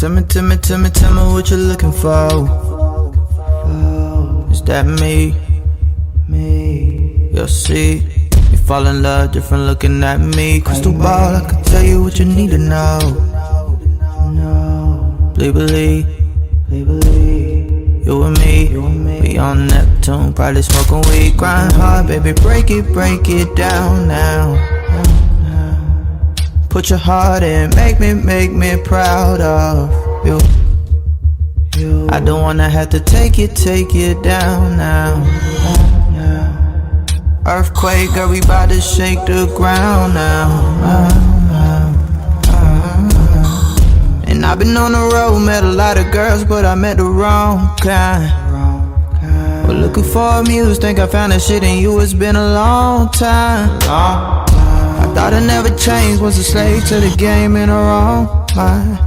Tell me what you're looking for. Is that me? You'll see. You fall in love, different looking at me. Crystal ball, I can tell you what you need to know. Please believe, you and me, we on Neptune, probably smoking weed. Grind hard, baby, break it down now. Put your heart in, make me proud of you. I don't wanna have to take it down now. Earthquake, girl, we bout to shake the ground now. And I've been on the road, met a lot of girls, but I met the wrong kind. But looking for a muse, think I found that shit in you. It's been a long time. I thought I'd never change, was a slave to the game in the wrong mind.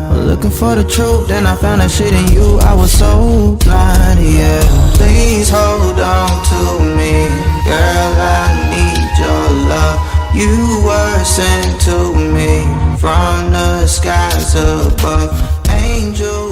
But looking for the truth, then I found that shit in you. I was so blind, yeah. Please hold on to me, girl, I need your love. You were sent to me from the skies above, angel.